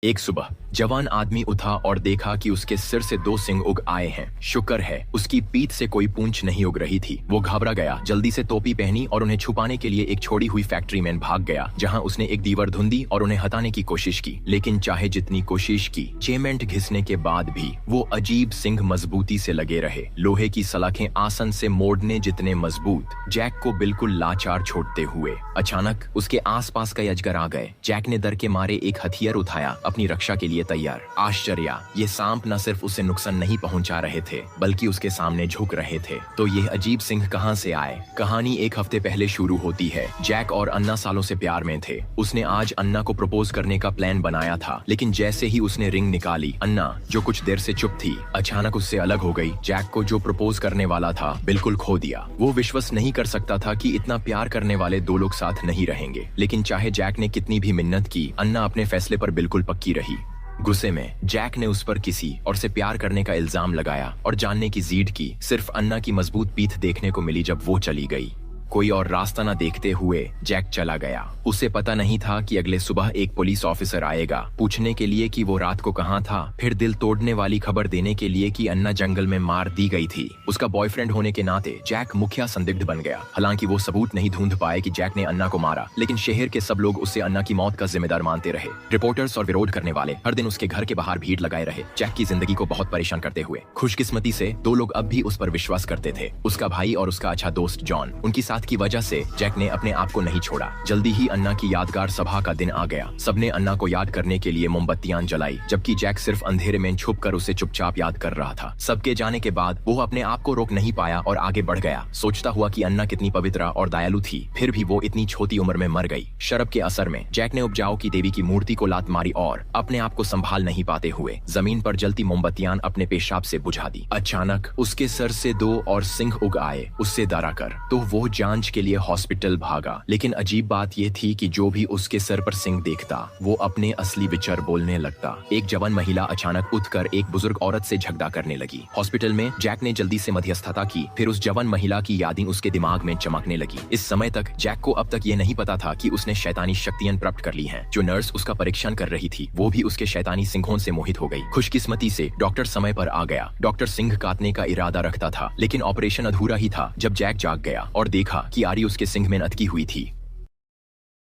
एक सुबह जवान आदमी उठा और देखा कि उसके सिर से दो सिंग उग आए हैं। शुक्र है उसकी पीठ से कोई पूंछ नहीं उग रही थी। वो घबरा गया, जल्दी से टोपी पहनी और उन्हें छुपाने के लिए एक छोड़ी हुई फैक्ट्री में भाग गया, जहां उसने एक दीवार ढूंढी और उन्हें हटाने की कोशिश की। लेकिन चाहे जितनी कोशिश की, चेमेंट घिसने के बाद भी वो अजीब सिंग मजबूती से लगे रहे। लोहे की सलाखें आसन से मोड़ने जितने मजबूत, जैक को बिल्कुल लाचार छोड़ते हुए। अचानक उसके आसपास कई अजगर आ गए। जैक ने डर के मारे एक हथियार उठाया, अपनी रक्षा के लिए तैयार। आश्चर्य, ये सांप न सिर्फ उसे नुकसान नहीं पहुंचा रहे थे, बल्कि उसके सामने झुक रहे थे। तो ये अजीब सिंह कहां से आए? कहानी एक हफ्ते पहले शुरू होती है। जैक और अन्ना सालों से प्यार में थे। उसने आज अन्ना को प्रपोज करने का प्लान बनाया था, लेकिन जैसे ही उसने रिंग निकाली, अन्ना जो कुछ देर से चुप थी, अचानक उससे अलग हो गई। जैक को जो प्रपोज करने वाला था, बिल्कुल खो दिया। वो विश्वास नहीं कर सकता था कि इतना प्यार करने वाले दो लोग साथ नहीं रहेंगे। लेकिन चाहे जैक ने कितनी भी मिन्नत की, अन्ना अपने फैसले पर बिल्कुल पक्की रही। गुस्से में जैक ने उस पर किसी और से प्यार करने का इल्जाम लगाया और जानने की जिद की। सिर्फ अन्ना की मजबूत पीठ देखने को मिली जब वो चली गई। कोई और रास्ता न देखते हुए जैक चला गया। उसे पता नहीं था कि अगले सुबह एक पुलिस ऑफिसर आएगा, पूछने के लिए कि वो रात को कहाँ था, फिर दिल तोड़ने वाली खबर देने के लिए कि अन्ना जंगल में मार दी गई थी। उसका बॉयफ्रेंड होने के नाते जैक मुखिया संदिग्ध बन गया। हालांकि वो सबूत नहीं ढूंढ पाए कि जैक ने अन्ना को मारा, लेकिन शहर के सब लोग उससे अन्ना की मौत का जिम्मेदार मानते रहे। रिपोर्टर्स और विरोध करने वाले हर दिन उसके घर के बाहर भीड़ लगाए रहे, जैक की जिंदगी को बहुत परेशान करते हुए। खुशकिस्मती से दो लोग अब भी उस पर विश्वास करते थे, उसका भाई और उसका अच्छा दोस्त जॉन। उनकी साथ की वजह से जैक ने अपने आप को नहीं छोड़ा। जल्दी ही अन्ना की यादगार सभा का दिन आ गया। सबने अन्ना को याद करने के लिए मोमबत्तियां जलाई, जबकि जैक सिर्फ अंधेरे में छुपकर उसे चुपचाप याद कर रहा था। सबके जाने के बाद वो अपने आप को रोक नहीं पाया और आगे बढ़ गया। सोचता हुआ कि अन्ना कितनी पवित्र और दयालु थी, फिर भी वो इतनी छोटी उम्र में मर गई। शराब के असर में जैक ने उपजाऊ की देवी की मूर्ति को लात मारी और अपने आप को संभाल नहीं पाते हुए जमीन पर जलती मोमबत्तियां अपने पेशाब से बुझा दी। अचानक उसके सर से दो और सिंह उग आए, उससे डरा कर। तो वो जांच के लिए हॉस्पिटल भागा। लेकिन अजीब बात यह थी कि जो भी उसके सर पर सिंह देखता, वो अपने असली विचार बोलने लगता। एक जवान महिला अचानक उठकर एक बुजुर्ग औरत से झगड़ा करने लगी। हॉस्पिटल में जैक ने जल्दी से मध्यस्थता की, फिर उस जवान महिला की यादें उसके दिमाग में चमकने लगी। इस समय तक जैक को अब तक ये नहीं पता था कि उसने शैतानी शक्तियां प्राप्त कर ली हैं। जो नर्स उसका परीक्षण कर रही थी, वो भी उसके शैतानी सिंहों से मोहित हो गई। खुशकिस्मती से डॉक्टर समय पर आ गया। डॉक्टर सिंह काटने का इरादा रखता था, लेकिन ऑपरेशन अधूरा ही था जब जैक जाग गया और देखा कि आरी उसके सिंह में अटकी हुई थी।